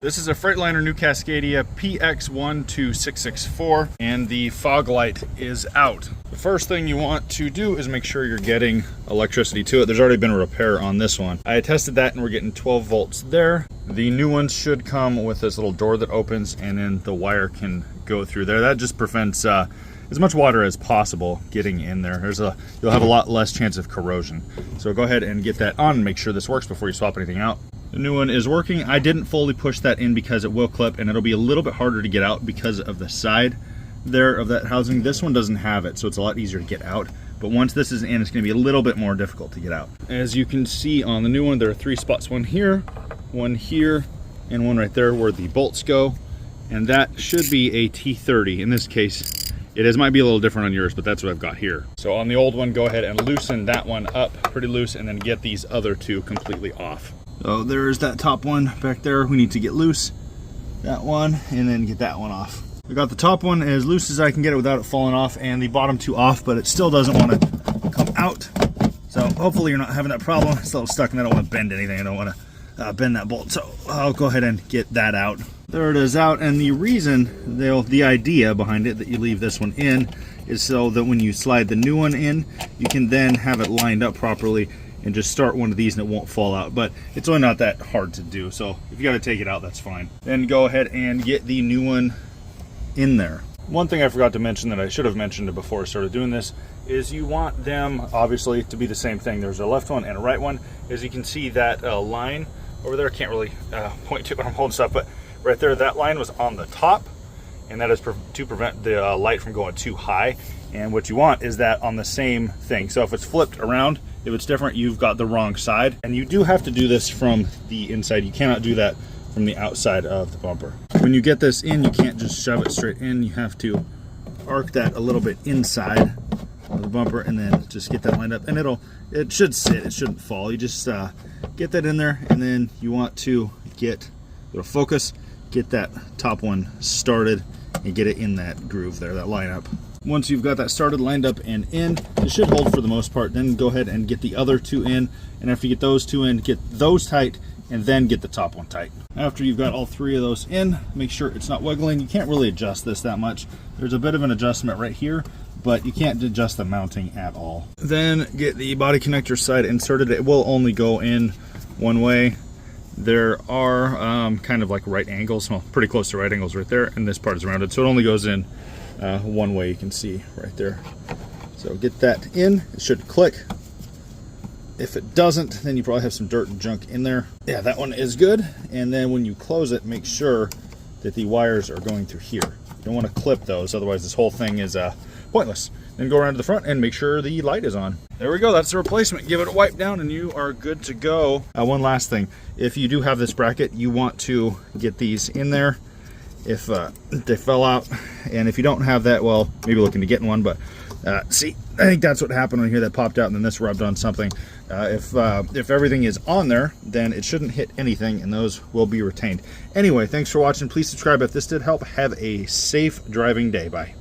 This is a Freightliner new Cascadia PX12664, and the fog light is out. The first thing you want to do is make sure you're getting electricity to it. There's already been a repair on this one. I tested that and we're getting 12 volts there. The new ones should come with this little door that opens and then the wire can go through there. That just prevents as much water as possible getting in there. You'll have a lot less chance of corrosion. So go ahead and get that on and make sure this works before you swap anything out. The new one is working. I didn't fully push that in because it will clip and it'll be a little bit harder to get out because of the side there of that housing. This one doesn't have it, so it's a lot easier to get out. But once this is in, it's going to be a little bit more difficult to get out. As you can see on the new one, there are 3 spots, one here, and one right there where the bolts go. And that should be a T30. In this case, it is, might be a little different on yours, but that's what I've got here. So on the old one, go ahead and loosen that one up pretty loose and then get these other 2 completely off. So there's that top one back there. We need to get loose that one and then get that one off. I got the top one as loose as I can get it without it falling off, and the bottom 2 off, but it still doesn't want to come out. So hopefully you're not having that problem. It's a little stuck and I don't want to bend anything. I don't want to bend that bolt. So I'll go ahead and get that out. There it is out, and the reason, the idea behind it that you leave this one in is so that when you slide the new one in, you can then have it lined up properly and just start one of these and it won't fall out. But it's really not that hard to do, so if you got to take it out, that's fine. Then go ahead and get the new one in there. One thing I forgot to mention that I should have mentioned before I started doing this is you want them obviously to be the same thing. There's a left one and a right one. As you can see, that line over there, I can't really point to it when I'm holding stuff, but right there, that line was on the top, and that is to prevent the light from going too high. And what you want is that on the same thing. So if it's flipped around, if it's different, you've got the wrong side. And you do have to do this from the inside. You cannot do that from the outside of the bumper. When you get this in, you can't just shove it straight in. You have to arc that a little bit inside of the bumper and then just get that lined up. And it should sit, it shouldn't fall. You just get that in there, and then you want to it'll focus, get that top one started and get it in that groove there, that lineup. Once you've got that started, lined up, and in, it should hold for the most part. Then go ahead and get the other 2 in, and after you get those 2 in, get those tight, and then get the top one tight. After you've got all 3 of those in, make sure it's not wiggling. You can't really adjust this that much. There's a bit of an adjustment right here, but you can't adjust the mounting at all. Then get the body connector side inserted. It will only go in one way. There are kind of like right angles, well, pretty close to right angles right there, and this part is rounded, so it only goes in one way. You can see right there. So get that in. It should click. If it doesn't, then you probably have some dirt and junk in there. Yeah, that one is good. And then when you close it, make sure that the wires are going through here. You don't want to clip those, otherwise this whole thing is pointless. Then go around to the front and make sure the light is on. There we go, that's the replacement. Give it a wipe down and you are good to go. One last thing, if you do have this bracket, you want to get these in there. If they fell out, and if you don't have that, well, maybe looking to getting one, but see, I think that's what happened on here. That popped out and then this rubbed on something. If everything is on there, then it shouldn't hit anything and those will be retained. Anyway, thanks for watching. Please subscribe if this did help. Have a safe driving day. Bye.